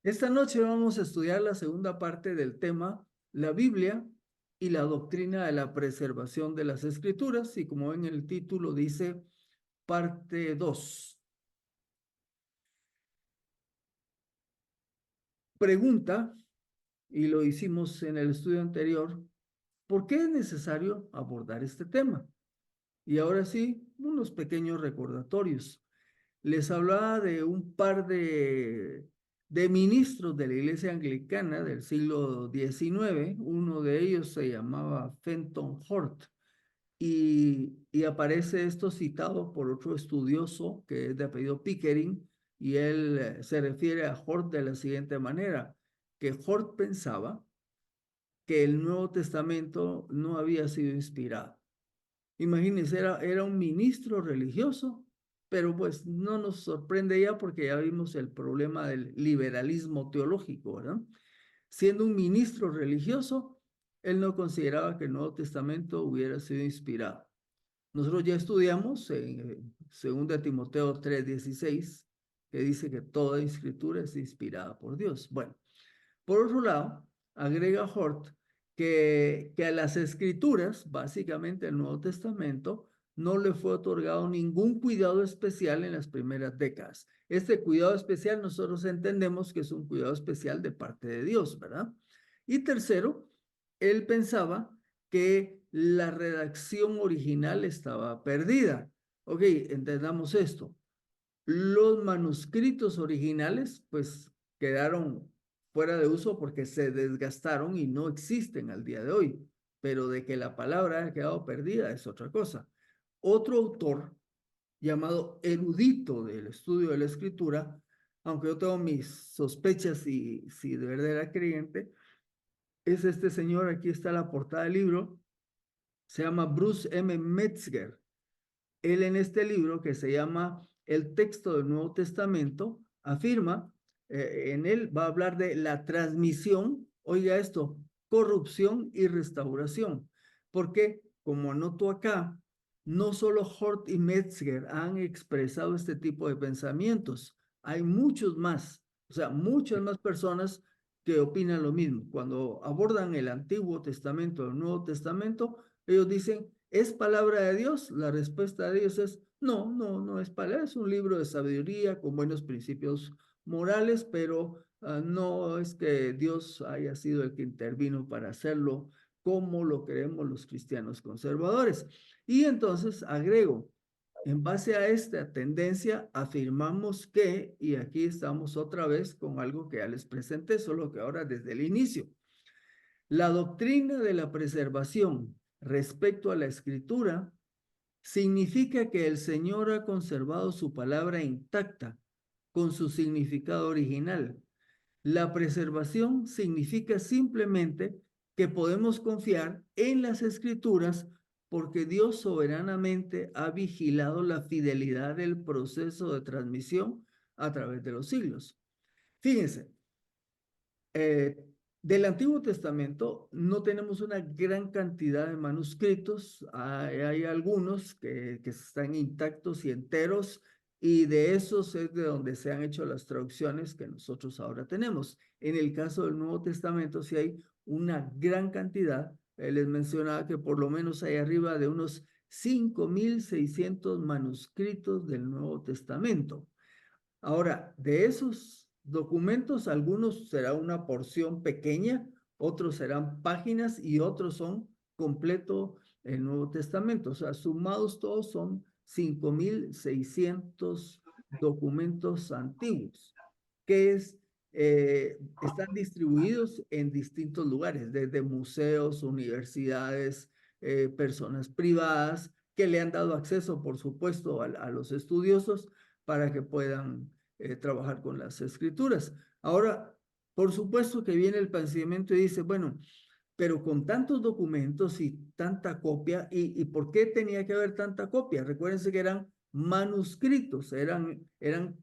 Esta noche vamos a estudiar la segunda parte del tema, la Biblia y la doctrina de la preservación de las Escrituras, y como en el título dice, parte 2. Pregunta, y lo hicimos en el estudio anterior, ¿por qué es necesario abordar este tema? Y ahora sí, unos pequeños recordatorios. Les hablaba de un par de ministros de la Iglesia Anglicana del siglo XIX. Uno de ellos se llamaba Fenton Hort y aparece esto citado por otro estudioso que es de apellido Pickering, y él se refiere a Hort de la siguiente manera, que Hort pensaba que el Nuevo Testamento no había sido inspirado. Imagínense, era un ministro religioso, pero pues no nos sorprende ya porque ya vimos el problema del liberalismo teológico, ¿verdad? Siendo un ministro religioso, él no consideraba que el Nuevo Testamento hubiera sido inspirado. Nosotros ya estudiamos en 2 Timoteo 3:16, que dice que toda escritura es inspirada por Dios. Bueno, por otro lado, agrega Hort que a las escrituras, básicamente el Nuevo Testamento, no le fue otorgado ningún cuidado especial en las primeras décadas. Este cuidado especial nosotros entendemos que es un cuidado especial de parte de Dios, ¿verdad? Y tercero, él pensaba que la redacción original estaba perdida. Ok, entendamos esto. Los manuscritos originales, pues, quedaron fuera de uso porque se desgastaron y no existen al día de hoy, pero de que la palabra ha quedado perdida es otra cosa. Otro autor llamado erudito del estudio de la escritura, aunque yo tengo mis sospechas si de verdad era creyente, es este señor. Aquí está la portada del libro, se llama Bruce M. Metzger. Él en este libro que se llama El texto del Nuevo Testamento afirma, en él va a hablar de la transmisión, oiga esto, corrupción y restauración, porque como anoto acá, no solo Hort y Metzger han expresado este tipo de pensamientos, hay muchos más, o sea, muchas más personas que opinan lo mismo. Cuando abordan el Antiguo Testamento, el Nuevo Testamento, ellos dicen, ¿es palabra de Dios? La respuesta de Dios es no, no es palabra, es un libro de sabiduría con buenos principios morales, pero no es que Dios haya sido el que intervino para hacerlo como lo creemos los cristianos conservadores. Y entonces agrego, en base a esta tendencia, afirmamos que, y aquí estamos otra vez con algo que ya les presenté, solo que ahora desde el inicio, la doctrina de la preservación respecto a la escritura significa que el Señor ha conservado su palabra intacta con su significado original. La preservación significa simplemente que podemos confiar en las escrituras porque Dios soberanamente ha vigilado la fidelidad del proceso de transmisión a través de los siglos. Fíjense, eh, del Antiguo Testamento no tenemos una gran cantidad de manuscritos. Hay algunos que están intactos y enteros, y de esos es de donde se han hecho las traducciones que nosotros ahora tenemos. En el caso del Nuevo Testamento sí hay una gran cantidad. Les mencionaba que por lo menos hay arriba de unos 5.600 manuscritos del Nuevo Testamento. Ahora, de esos documentos, algunos será una porción pequeña, otros serán páginas y otros son completo el Nuevo Testamento. O sea, sumados todos son 5.600 documentos antiguos, que están distribuidos en distintos lugares, desde museos, universidades, personas privadas, que le han dado acceso, por supuesto, a los estudiosos para que puedan trabajar con las escrituras. Ahora, por supuesto que viene el pensamiento y dice, bueno, pero con tantos documentos y tanta copia, ¿y por qué tenía que haber tanta copia? Recuérdense que eran manuscritos, eran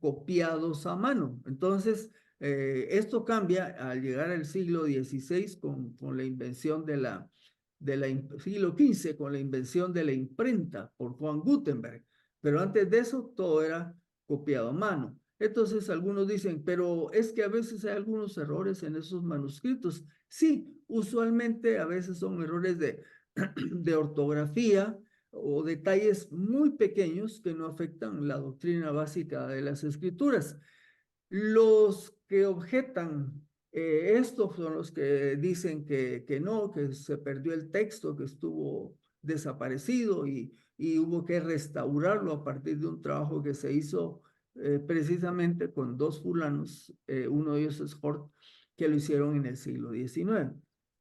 copiados a mano. Entonces, esto cambia al llegar al siglo XVI con la invención siglo XV, con la invención de la imprenta por Juan Gutenberg. Pero antes de eso, todo era copiado a mano. Entonces algunos dicen, pero es que a veces hay algunos errores en esos manuscritos. Sí, usualmente a veces son errores de ortografía o detalles muy pequeños que no afectan la doctrina básica de las escrituras. Los que objetan estos son los que dicen que no, que se perdió el texto, que estuvo desaparecido y hubo que restaurarlo a partir de un trabajo que se hizo precisamente con dos fulanos, uno de ellos es Hort, que lo hicieron en el siglo XIX.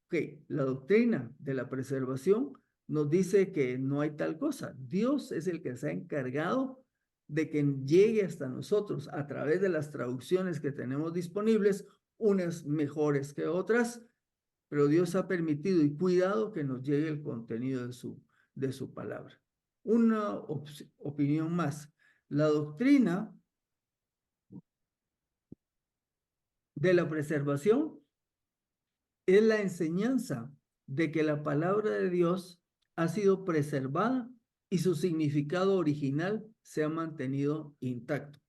Okay, la doctrina de la preservación nos dice que no hay tal cosa. Dios es el que se ha encargado de que llegue hasta nosotros a través de las traducciones que tenemos disponibles, unas mejores que otras, pero Dios ha permitido y cuidado que nos llegue el contenido de su palabra. Una opinión más. La doctrina de la preservación es la enseñanza de que la palabra de Dios ha sido preservada y su significado original se ha mantenido intacto.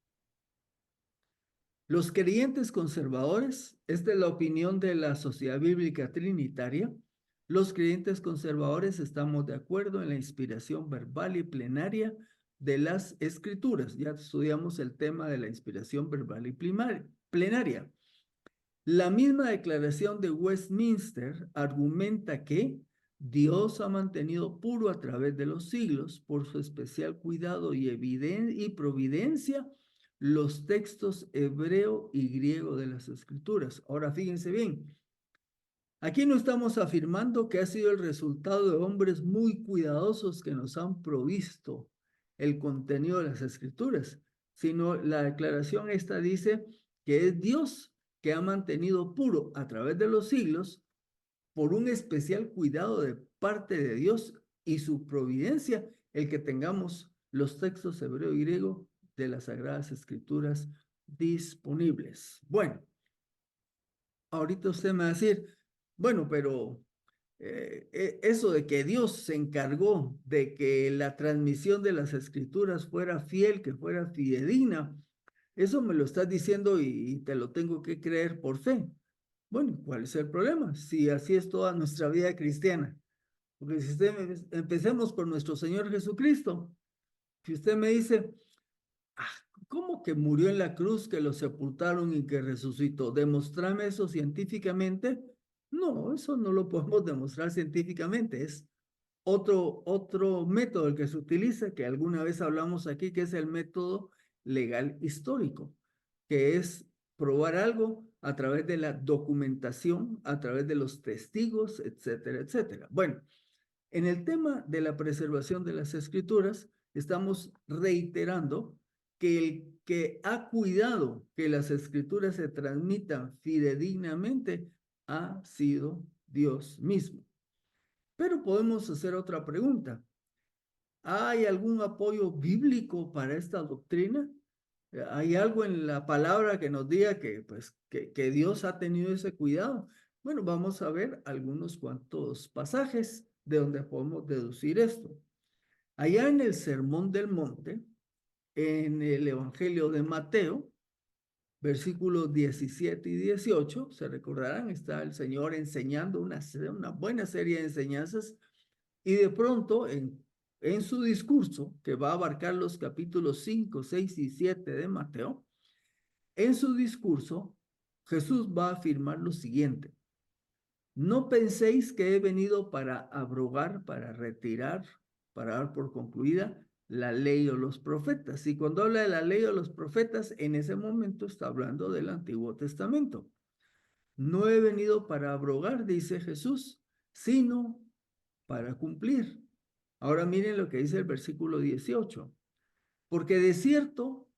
Los creyentes conservadores, esta es la opinión de la Sociedad Bíblica Trinitaria, los creyentes conservadores estamos de acuerdo en la inspiración verbal y plenaria de las escrituras. Ya estudiamos el tema de la inspiración verbal y plenaria. La misma declaración de Westminster argumenta que Dios ha mantenido puro a través de los siglos por su especial cuidado y providencia los textos hebreo y griego de las escrituras. Ahora fíjense bien, aquí no estamos afirmando que ha sido el resultado de hombres muy cuidadosos que nos han provisto el contenido de las escrituras, sino la declaración esta dice que es Dios que ha mantenido puro a través de los siglos por un especial cuidado de parte de Dios y su providencia el que tengamos los textos hebreo y griego de las Sagradas Escrituras disponibles. Bueno, ahorita usted me va a decir, bueno, pero eso de que Dios se encargó de que la transmisión de las Escrituras fuera fiel, que fuera fidedigna, eso me lo estás diciendo y te lo tengo que creer por fe. Bueno, ¿cuál es el problema? Si así es toda nuestra vida cristiana. Porque si empecemos por nuestro Señor Jesucristo. Si usted me dice, ah, ¿cómo que murió en la cruz, que lo sepultaron y que resucitó? ¿Demostrame eso científicamente? No, eso no lo podemos demostrar científicamente. Es otro método el que se utiliza, que alguna vez hablamos aquí, que es el método legal histórico, que es probar algo a través de la documentación, a través de los testigos, etcétera, etcétera. Bueno, en el tema de la preservación de las escrituras, estamos reiterando que el que ha cuidado que las escrituras se transmitan fidedignamente ha sido Dios mismo. Pero podemos hacer otra pregunta. ¿Hay algún apoyo bíblico para esta doctrina? ¿Hay algo en la palabra que nos diga que, pues, que Dios ha tenido ese cuidado? Bueno, vamos a ver algunos cuantos pasajes de donde podemos deducir esto. Allá en el Sermón del Monte, en el Evangelio de Mateo, versículos 17 y 18, se recordarán, está el Señor enseñando una buena serie de enseñanzas y de pronto en su discurso, que va a abarcar los capítulos 5, 6 y 7 de Mateo, en su discurso, Jesús va a afirmar lo siguiente: no penséis que he venido para abrogar, para retirar, para dar por concluida la ley o los profetas. Y cuando habla de la ley o los profetas, en ese momento está hablando del Antiguo Testamento. No he venido para abrogar, dice Jesús, sino para cumplir. Ahora miren lo que dice el versículo 18. Porque de cierto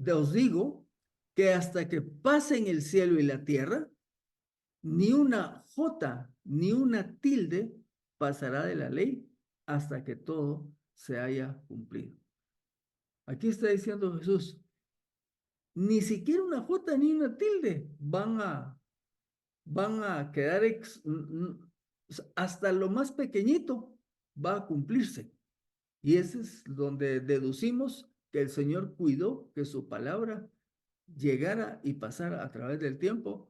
os digo que hasta que pasen el cielo y la tierra, ni una jota ni una tilde pasará de la ley hasta que todo se haya cumplido. Aquí está diciendo Jesús, ni siquiera una jota ni una tilde van a quedar, hasta lo más pequeñito va a cumplirse. Y ese es donde deducimos que el Señor cuidó que su palabra llegara y pasara a través del tiempo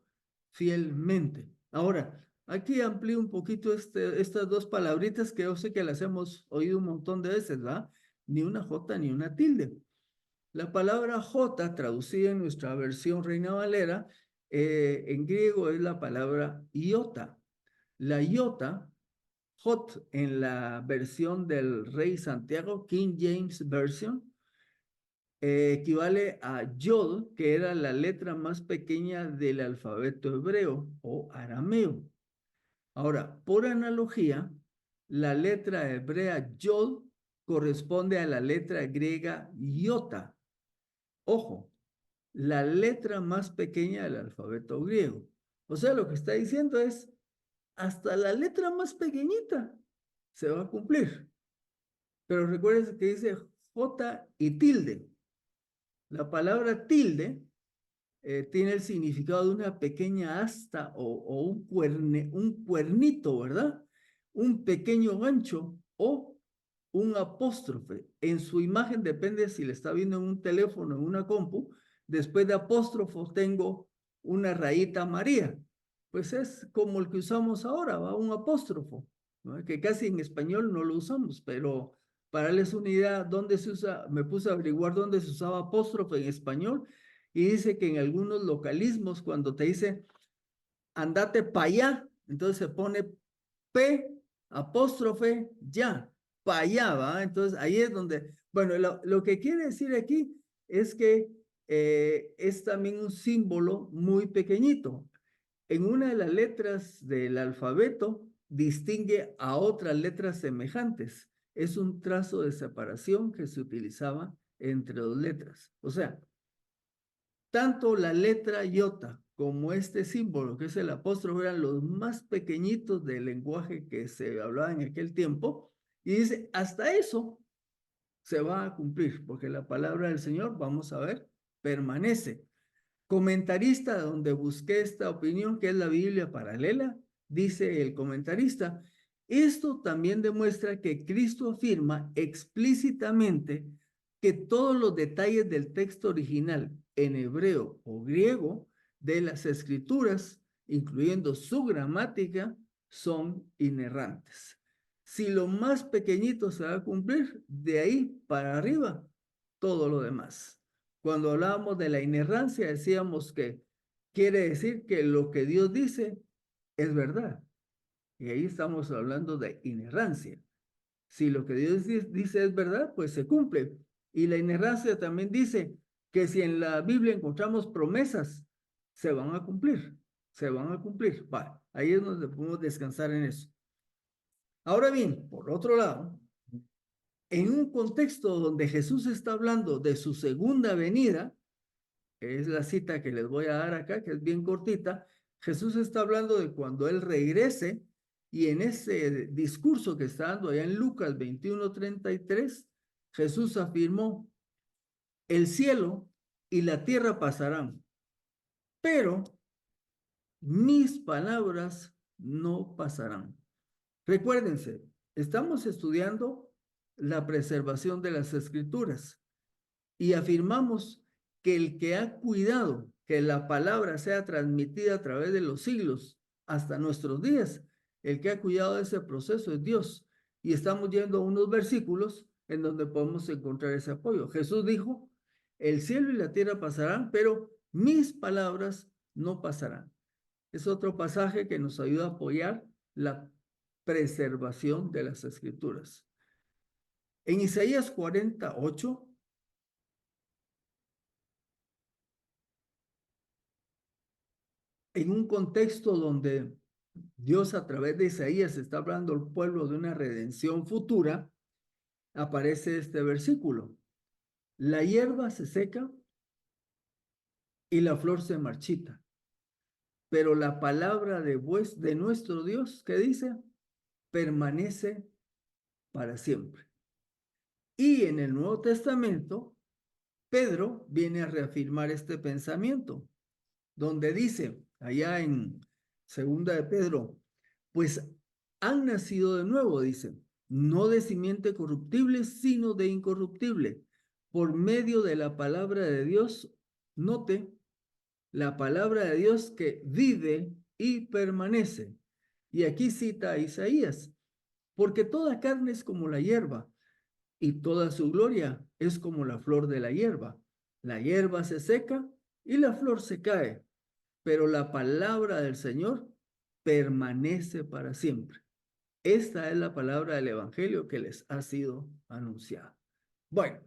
fielmente. Ahora, aquí amplío un poquito estas dos palabritas que yo sé que las hemos oído un montón de veces, ¿verdad? Ni una J ni una tilde. La palabra J, traducida en nuestra versión Reina Valera, en griego es la palabra iota. La iota, J, en la versión del Rey Santiago, King James Version, equivale a Yod, que era la letra más pequeña del alfabeto hebreo o arameo. Ahora, por analogía, la letra hebrea Yod corresponde a la letra griega Iota. Ojo, la letra más pequeña del alfabeto griego. O sea, lo que está diciendo es, hasta la letra más pequeñita se va a cumplir. Pero recuerden que dice J y tilde. La palabra tilde tiene el significado de una pequeña asta o un cuernito, ¿verdad? Un pequeño gancho o un apóstrofe. En su imagen depende si le está viendo en un teléfono, en una compu. Después de apóstrofo tengo una rayita María. Pues es como el que usamos ahora, ¿va? Un apóstrofo, ¿no? Que casi en español no lo usamos, pero para darles una idea dónde se usa, me puse a averiguar dónde se usaba apóstrofe en español y dice que en algunos localismos cuando te dice andate para allá, entonces se pone P apóstrofe ya, para allá, ¿va? Entonces ahí es donde, bueno, lo que quiere decir aquí es que es también un símbolo muy pequeñito. En una de las letras del alfabeto distingue a otras letras semejantes. Es un trazo de separación que se utilizaba entre dos letras. O sea, tanto la letra iota como este símbolo, que es el apóstrofe, eran los más pequeñitos del lenguaje que se hablaba en aquel tiempo. Y dice, hasta eso se va a cumplir, porque la palabra del Señor, vamos a ver, permanece. Comentarista donde busqué esta opinión, que es la Biblia paralela, dice el comentarista, esto también demuestra que Cristo afirma explícitamente que todos los detalles del texto original en hebreo o griego de las escrituras, incluyendo su gramática, son inerrantes. Si lo más pequeñito se va a cumplir, de ahí para arriba, todo lo demás. Cuando hablábamos de la inerrancia, decíamos que quiere decir que lo que Dios dice es verdad. Y ahí estamos hablando de inerrancia. Si lo que Dios dice es verdad, pues se cumple. Y la inerrancia también dice que si en la Biblia encontramos promesas, se van a cumplir. Se van a cumplir. Va, ahí es donde podemos descansar en eso. Ahora bien, por otro lado, en un contexto donde Jesús está hablando de su segunda venida, es la cita que les voy a dar acá, que es bien cortita. Jesús está hablando de cuando Él regrese y en ese discurso que está dando allá en Lucas 21:33, Jesús afirmó, el cielo y la tierra pasarán, pero mis palabras no pasarán. Recuérdense, estamos estudiando la preservación de las escrituras y afirmamos que el que ha cuidado que la palabra sea transmitida a través de los siglos hasta nuestros días, el que ha cuidado de ese proceso es Dios. Y estamos yendo a unos versículos en donde podemos encontrar ese apoyo. Jesús dijo, el cielo y la tierra pasarán, pero mis palabras no pasarán. Es otro pasaje que nos ayuda a apoyar la preservación de las escrituras. En Isaías 48, en un contexto donde Dios a través de Isaías está hablando al pueblo de una redención futura, aparece este versículo. La hierba se seca y la flor se marchita, pero la palabra de nuestro Dios, ¿qué dice? Permanece para siempre. Y en el Nuevo Testamento, Pedro viene a reafirmar este pensamiento, donde dice, allá en segunda de Pedro, pues han nacido de nuevo, dice, no de simiente corruptible, sino de incorruptible, por medio de la palabra de Dios. Note, la palabra de Dios que vive y permanece. Y aquí cita a Isaías, porque toda carne es como la hierba, y toda su gloria es como la flor de la hierba. La hierba se seca y la flor se cae, pero la palabra del Señor permanece para siempre. Esta es la palabra del Evangelio que les ha sido anunciada. Bueno,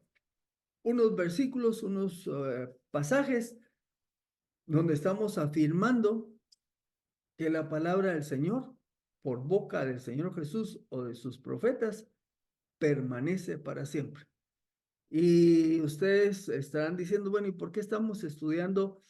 unos versículos, unos pasajes donde estamos afirmando que la palabra del Señor, por boca del Señor Jesús o de sus profetas, permanece para siempre. Y ustedes estarán diciendo, bueno, ¿y por qué estamos estudiando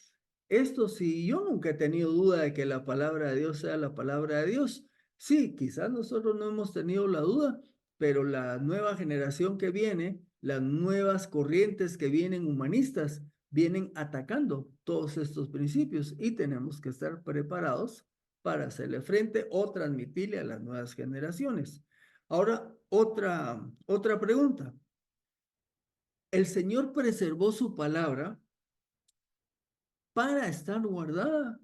esto si yo nunca he tenido duda de que la palabra de Dios sea la palabra de Dios? Sí, quizás nosotros no hemos tenido la duda, pero la nueva generación que viene, las nuevas corrientes que vienen humanistas, vienen atacando todos estos principios y tenemos que estar preparados para hacerle frente o transmitirle a las nuevas generaciones. Ahora, otra pregunta. ¿El Señor preservó su palabra para estar guardada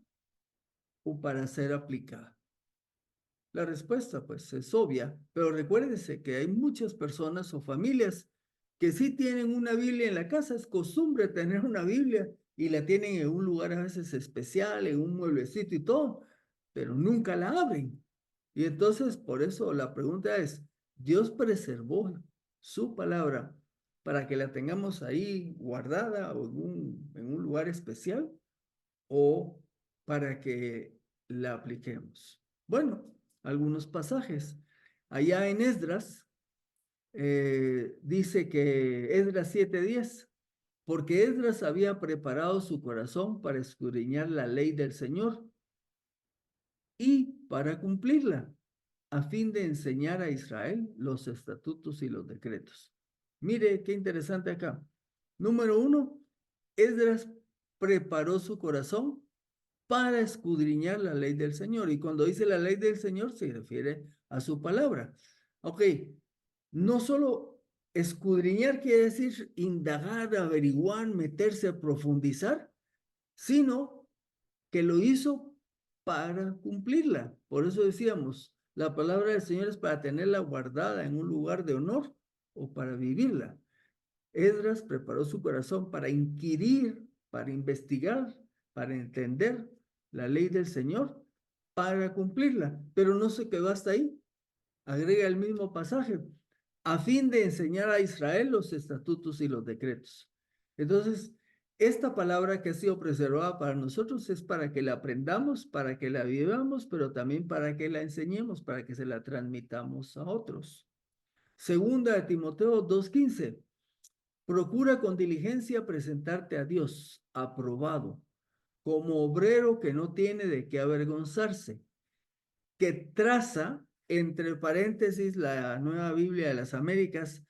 o para ser aplicada? La respuesta, pues, es obvia, pero recuérdese que hay muchas personas o familias que sí tienen una Biblia en la casa. Es costumbre tener una Biblia y la tienen en un lugar a veces especial, en un mueblecito y todo, pero nunca la abren. Y entonces, por eso la pregunta es, ¿Dios preservó su palabra para que la tengamos ahí guardada o en un lugar especial o para que la apliquemos? Bueno, algunos pasajes. Allá en Esdras dice que Esdras 7:10, porque Esdras había preparado su corazón para escudriñar la ley del Señor y para cumplirla, a fin de enseñar a Israel los estatutos y los decretos. Mire qué interesante acá. Número 1, Esdras preparó su corazón para escudriñar la ley del Señor. Y cuando dice la ley del Señor, se refiere a su palabra. Ok, no solo escudriñar quiere decir indagar, averiguar, meterse a profundizar, sino que lo hizo para cumplirla. Por eso decíamos, la palabra del Señor es para tenerla guardada en un lugar de honor o para vivirla. Esdras preparó su corazón para inquirir, para investigar, para entender la ley del Señor, para cumplirla, pero no se quedó hasta ahí. Agrega el mismo pasaje, a fin de enseñar a Israel los estatutos y los decretos. Entonces, esta palabra que ha sido preservada para nosotros es para que la aprendamos, para que la vivamos, pero también para que la enseñemos, para que se la transmitamos a otros. Segunda de Timoteo 2:15. Procura con diligencia presentarte a Dios aprobado, como obrero que no tiene de qué avergonzarse, que traza, entre paréntesis, la Nueva Biblia de las Américas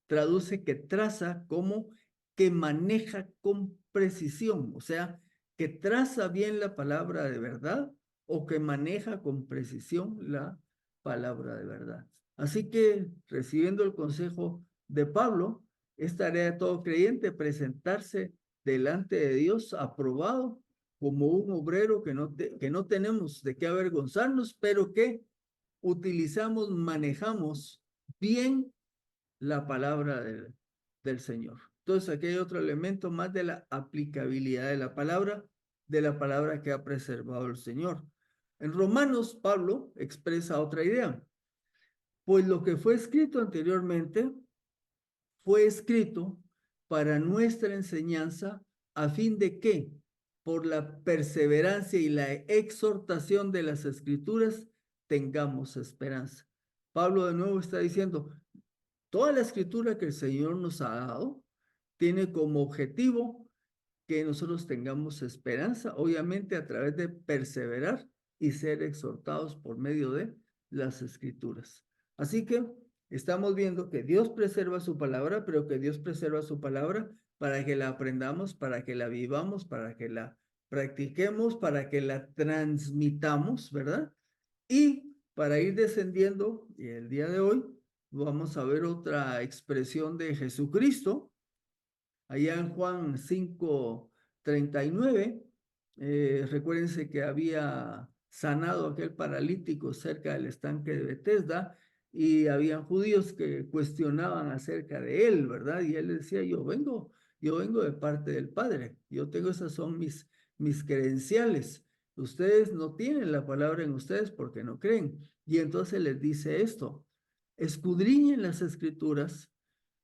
traduce que traza como que maneja con precisión, o sea, que traza bien la palabra de verdad o que maneja con precisión la palabra de verdad. Así que, recibiendo el consejo de Pablo, es tarea de todo creyente presentarse delante de Dios aprobado como un obrero que no tenemos de qué avergonzarnos, pero que utilizamos, manejamos bien la palabra del Señor. Entonces, aquí hay otro elemento más de la aplicabilidad de la palabra que ha preservado el Señor. En Romanos, Pablo expresa otra idea. Pues lo que fue escrito anteriormente fue escrito para nuestra enseñanza a fin de que, por la perseverancia y la exhortación de las Escrituras, tengamos esperanza. Pablo de nuevo está diciendo, toda la escritura que el Señor nos ha dado tiene como objetivo que nosotros tengamos esperanza, obviamente a través de perseverar y ser exhortados por medio de las escrituras. Así que estamos viendo que Dios preserva su palabra, pero que Dios preserva su palabra para que la aprendamos, para que la vivamos, para que la practiquemos, para que la transmitamos, ¿verdad? Y para ir descendiendo, y el día de hoy vamos a ver otra expresión de Jesucristo Allá en Juan 5:39, recuérdense que había sanado a aquel paralítico cerca del estanque de Betesda y habían judíos que cuestionaban acerca de él, ¿verdad? Y él decía, yo vengo de parte del Padre, yo tengo, esas son mis credenciales. Ustedes no tienen la palabra en ustedes porque no creen. Y entonces les dice esto, escudriñen las escrituras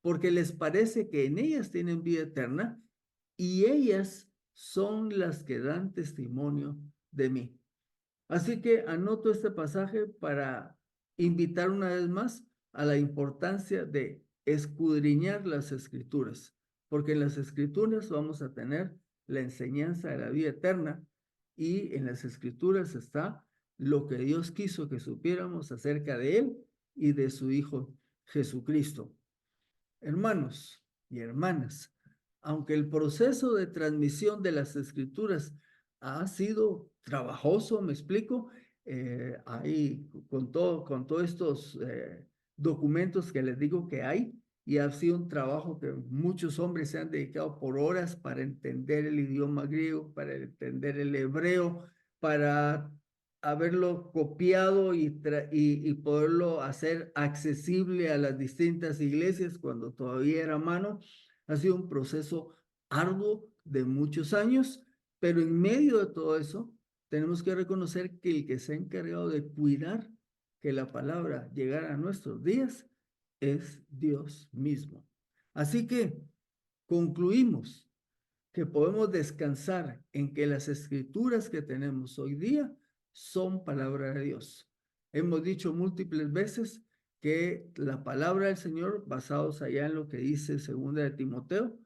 porque les parece que en ellas tienen vida eterna y ellas son las que dan testimonio de mí. Así que anoto este pasaje para invitar una vez más a la importancia de escudriñar las escrituras, porque en las escrituras vamos a tener la enseñanza de la vida eterna y en las escrituras está lo que Dios quiso que supiéramos acerca de Él y de su Hijo Jesucristo. Hermanos y hermanas, aunque el proceso de transmisión de las escrituras ha sido trabajoso, me explico, ahí con todos estos documentos que les digo que hay, y ha sido un trabajo que muchos hombres se han dedicado por horas para entender el idioma griego, para entender el hebreo, para haberlo copiado y poderlo hacer accesible a las distintas iglesias cuando todavía era a mano. Ha sido un proceso arduo de muchos años, pero en medio de todo eso tenemos que reconocer que el que se ha encargado de cuidar que la palabra llegara a nuestros días es Dios mismo. Así que concluimos que podemos descansar en que las escrituras que tenemos hoy día son palabra de Dios. Hemos dicho múltiples veces que la palabra del Señor, basados allá en lo que dice segunda de Timoteo,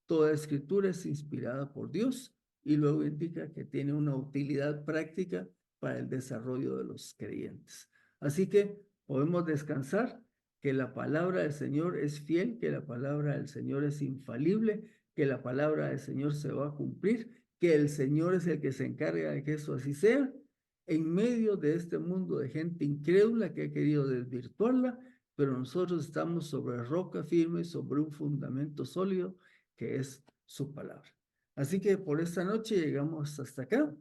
toda escritura es inspirada por Dios y luego indica que tiene una utilidad práctica para el desarrollo de los creyentes. Así que podemos descansar que la palabra del Señor es fiel, que la palabra del Señor es infalible, que la palabra del Señor se va a cumplir, que el Señor es el que se encarga de que eso así sea, en medio de este mundo de gente incrédula que ha querido desvirtuarla, pero nosotros estamos sobre roca firme, sobre un fundamento sólido que es su palabra. Así que por esta noche llegamos hasta acá.